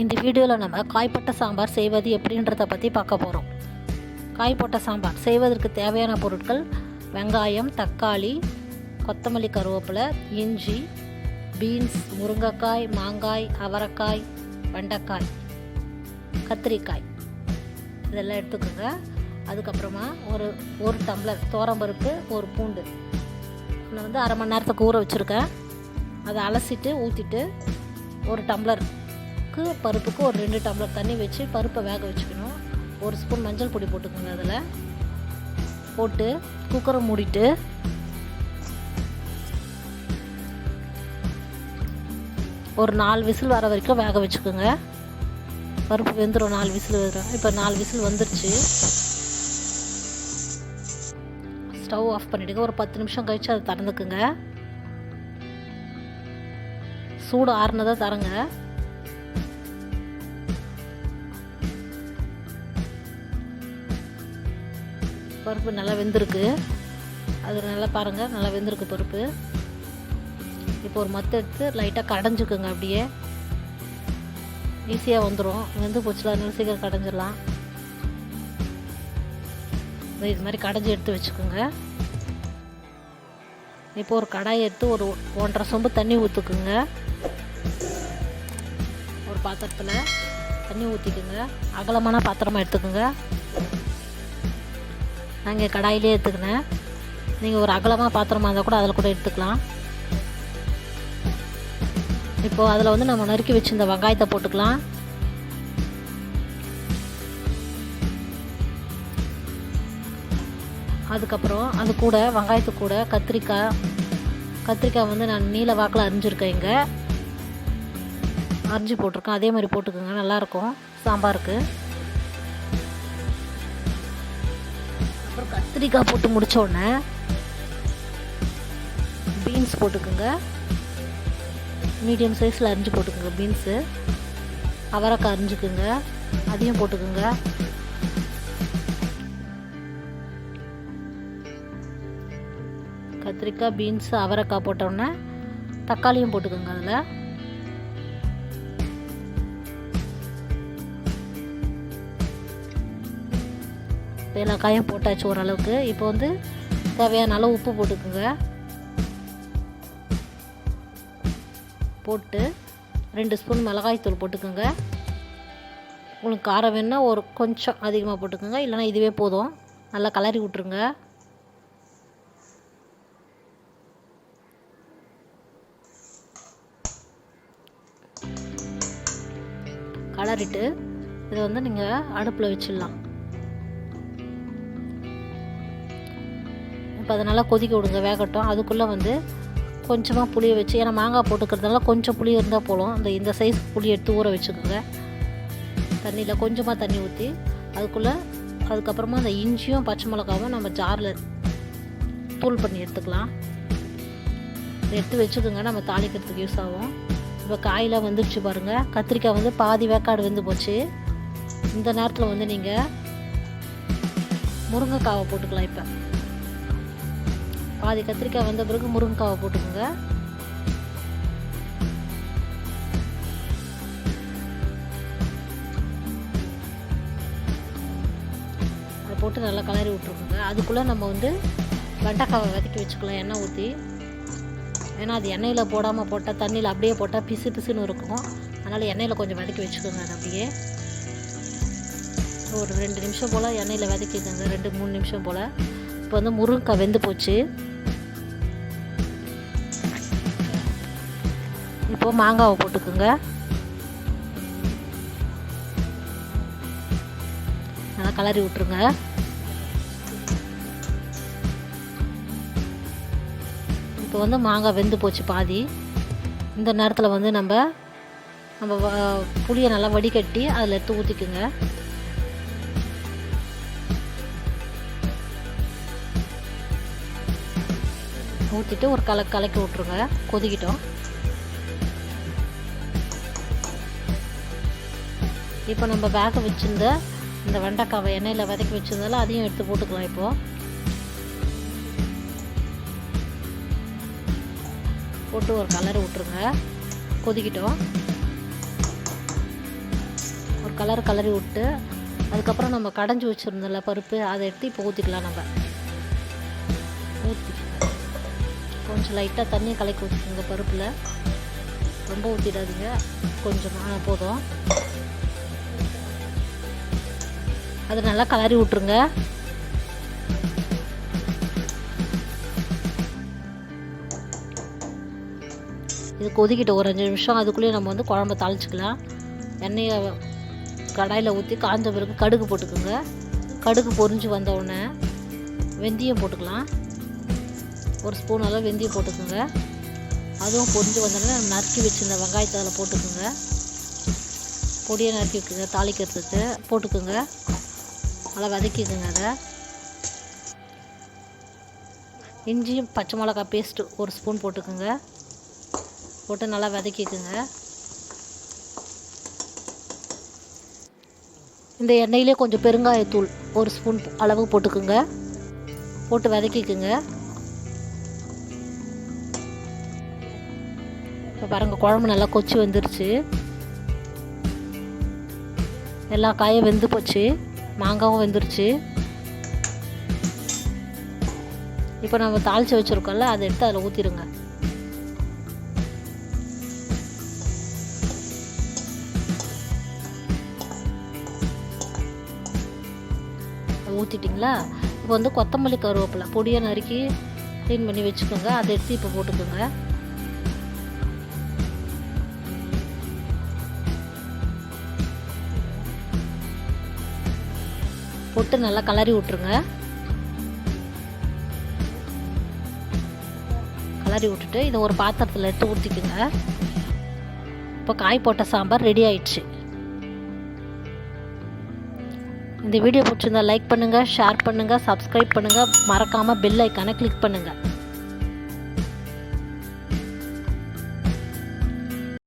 இந்த வீடியோவில் நம்ம காய்பட்ட சாம்பார் செய்வது எப்படின்றத பற்றி பார்க்க போகிறோம். காய்பட்ட சாம்பார் செய்வதற்கு தேவையான பொருட்கள்: வெங்காயம், தக்காளி, கொத்தமல்லி, கருவேப்பிலை, இஞ்சி, பீன்ஸ், முருங்கைக்காய், மாங்காய், அவரைக்காய், வெண்டைக்காய், கத்திரிக்காய் இதெல்லாம் எடுத்துக்கோங்க. அதுக்கப்புறமா ஒரு டம்ளர் துவரம்பருப்பு, ஒரு பூண்டு நான் வந்து அரை மணி நேரத்துக்கு ஊற வச்சுருக்கேன். அதை அலசிட்டு ஊற்றிட்டு ஒரு டம்ளருக்கு பருப்புக்கு ஒரு 2 டம்ளர் தண்ணி வச்சு பருப்பை வேக வச்சுக்கணும். ஒரு ஸ்பூன் மஞ்சள் பொடி போட்டுக்கோங்க. அதில் போட்டு குக்கரை மூடிட்டு ஒரு 4 விசில் வர வரைக்கும் வேக வச்சுக்கோங்க. பருப்பு வெந்துடும். 4 விசில் வரும். இப்போ 4 விசில் வந்துருச்சு. ஸ்டவ் ஆஃப் பண்ணிவிடுங்க. ஒரு 10 நிமிஷம் கழித்து அதை திறந்துக்குங்க. சூடு ஆறுனதை தரங்க. பருப்பு நல்லா வெந்திருக்கு. அது நல்லா பாருங்கள், நல்லா வெந்திருக்கு பருப்பு. இப்போ ஒரு மத்து எடுத்து லைட்டாக கடைஞ்சிக்குங்க. அப்படியே ஈஸியாக வந்துடும். வெந்து போச்சுல, அதனால சீக்கிரம் கடைஞ்சிடலாம். இது மாதிரி கடைஞ்சி எடுத்து வச்சுக்கோங்க. இப்போ ஒரு கடாயை எடுத்து ஒரு 1.5 சொம்பு தண்ணி ஊற்றுக்குங்க. ஒரு பாத்திரத்தில் தண்ணி ஊற்றிக்குங்க. அகலமான பாத்திரமாக எடுத்துக்கோங்க. நான் இங்கே கடாயிலே எடுத்துக்கினேன். நீங்கள் ஒரு அகலமாக பாத்திரமாக இருந்தால் கூட அதில் கூட எடுத்துக்கலாம். இப்போது அதில் வந்து நம்ம நறுக்கி வச்சுருந்த வெங்காயத்தை போட்டுக்கலாம். அதுக்கப்புறம் அது கூட வெங்காயத்து கூட கத்திரிக்காய் வந்து நான் நீல வாக்கில் அரிஞ்சிருக்கேன். இங்கே அரிஞ்சு போட்டிருக்கேன். அதே மாதிரி போட்டுக்கோங்க, நல்லாயிருக்கும் சாம்பாருக்கு. அப்புறம் கத்திரிக்காய் போட்டு முடித்த உடனே பீன்ஸ் போட்டுக்கோங்க. மீடியம் சைஸில் அரிஞ்சு போட்டுக்கோங்க பீன்ஸு. அவரைக்காய் அரிஞ்சுக்குங்க, அதையும் போட்டுக்கோங்க. கத்திரிக்காய், பீன்ஸு, அவரைக்காய் போட்டோன்னே தக்காளியும் போட்டுக்கோங்க. அதில் எல்லா காயும் போட்டாச்சு ஓரளவுக்கு. இப்போ வந்து தேவையான அளவு உப்பு போட்டுக்கோங்க. போட்டு 2 ஸ்பூன் மிளகாய்த்தூள் போட்டுக்கோங்க. உங்களுக்கு காரம் வேணுன்னா ஒரு கொஞ்சம் அதிகமாக போட்டுக்கோங்க, இல்லைனா இதுவே போதும். நல்லா கலரி விட்ருங்க. கலரிட்டு இதை வந்து நீங்கள் அடுப்பில் வச்சிடலாம். இப்போ அதை நல்லா கொதிக்க விடுங்க, வேகட்டும். அதுக்குள்ளே வந்து கொஞ்சமாக புளியை வச்சு, ஏன்னா மாங்காய் போட்டுக்கிறதுனால கொஞ்சம் புளி இருந்தால் போதும். இந்த சைஸ் புளி எடுத்து ஊற வச்சுக்கோங்க. தண்ணியில் கொஞ்சமாக தண்ணி ஊற்றி அதுக்கப்புறமா அந்த இஞ்சியும் பச்சை மிளகாவும் நம்ம ஜாரில் தூள் பண்ணி எடுத்துக்கலாம். எடுத்து வச்சுக்கோங்க, நம்ம தாளிக்கிறதுக்கு யூஸ் ஆகும். இப்போ காயெலாம் வந்துடுச்சு பாருங்கள். கத்திரிக்காய் வந்து பாதி வேக்காடு வெந்து போச்சு. இந்த நேரத்தில் வந்து நீங்கள் முருங்கைக்காவை போட்டுக்கலாம். இப்போ பாதி கத்திரிக்காய் வந்த பிறகு முருங்கைக்காவை போட்டுக்கோங்க. அதை போட்டு நல்லா கலரி விட்ருக்குங்க. அதுக்குள்ளே நம்ம வந்து வெண்டைக்காவை வதக்கி வச்சுக்கலாம் எண்ணெய் ஊற்றி. ஏன்னா அது எண்ணெயில் போட்டால் தண்ணியில் அப்படியே போட்டால் பிசுன்னு இருக்கும். அதனால் எண்ணெயில் கொஞ்சம் வதக்கி வச்சுக்கோங்க. அது அப்படியே ஒரு 2 நிமிஷம் போல் எண்ணெயில் வதக்கிக்கோங்க, 2-3 நிமிஷம் போல். இப்போ வந்து முருங்கைக்காய் வெந்து போச்சு. இப்போது மாங்காவை போட்டுக்கோங்க. நல்லா கலரி விட்ருங்க. இப்போ வந்து மாங்காய் வெந்து போச்சு பாதி. இந்த நேரத்தில் வந்து நம்ம புளியை நல்லா வடிகட்டி அதில் எடுத்து ஊற்றிக்குங்க. ஊற்றிட்டு ஒரு கலக்கி விட்ருங்க. கொதிக்கிட்டோம். இப்போ நம்ம வேக வச்சுருந்த இந்த வெண்டைக்காவை எண்ணெயில் வதக்கி வச்சுருந்தாலும் அதையும் எடுத்து போட்டுக்கலாம். இப்போது போட்டு ஒரு கலர் விட்ருங்க. கொதிக்கிட்டோம். கலர் கலரி விட்டு அதுக்கப்புறம் நம்ம கடைஞ்சி வச்சுருந்தோம்ல பருப்பு, அதை எடுத்து இப்போ ஊற்றிக்கலாம். நம்ம ஊற்றி கொஞ்சம் லைட்டாக தண்ணி கலக்கி ஊற்றிக்கோங்க பருப்பில். ரொம்ப ஊற்றிடாதீங்க, கொஞ்சமாக போதும். அதை நல்லா கலரி விட்ருங்க. இது கொதிக்கிட்ட ஒரு 5 நிமிஷம். அதுக்குள்ளேயே நம்ம வந்து குழம்பு தாளிச்சிக்கலாம். எண்ணெயை கடாயில் ஊற்றி காஞ்ச பிறகு கடுகு போட்டுக்கோங்க. கடுகு பொரிஞ்சு வந்தவுடனே வெந்தயம் போட்டுக்கலாம். ஒரு ஸ்பூன் அளவு வெந்தயம் போட்டுக்கோங்க. அதுவும் பொரிஞ்சு வந்தோடனே நறுக்கி வச்சுருந்த வெங்காயத்தை அதில் போட்டுக்கோங்க. பொடியை நறுக்கி வைக்குங்க. தாளிக்கிறதுக்கு போட்டுக்கோங்க. நல்லா வதக்கிக்கோங்க. அதை இஞ்சியும் பச்சை மிளகா பேஸ்ட்டு ஒரு ஸ்பூன் போட்டுக்கோங்க. போட்டு நல்லா வதக்கிக்கோங்க. இந்த எண்ணெயிலே கொஞ்சம் பெருங்காயத்தூள் ஒரு ஸ்பூன் அளவு போட்டுக்குங்க. போட்டு வதக்கிக்குங்க. இப்போ பாருங்கள், குழம்பு நல்லா கொச்சி வந்துருச்சு. எல்லா காயும் வெந்து போச்சு. மாங்காவும் வெந்துருச்சு. இப்போ நம்ம தாளித்து வச்சுருக்கோம்ல, அதை எடுத்து அதில் ஊற்றிடுங்க. ஊற்றிட்டிங்களா? இப்போ வந்து கொத்தமல்லி கருவேப்பிலை பொடியை நறுக்கி க்ளீன் பண்ணி வச்சுக்கோங்க. அதை எடுத்து இப்போ போட்டுக்கோங்க. போட்டு நல்லா கலரி விட்ருங்க. கலரி விட்டுட்டு இதை ஒரு பாத்திரத்தில் எடுத்து ஊற்றிக்குங்க. இப்போ காய் போட்ட சாம்பார் ரெடி ஆயிடுச்சு. இந்த வீடியோ பிடிச்சிருந்தா லைக் பண்ணுங்கள், ஷேர் பண்ணுங்கள், சப்ஸ்கிரைப் பண்ணுங்கள். மறக்காமல் பெல் ஐக்கானை கிளிக் பண்ணுங்கள்.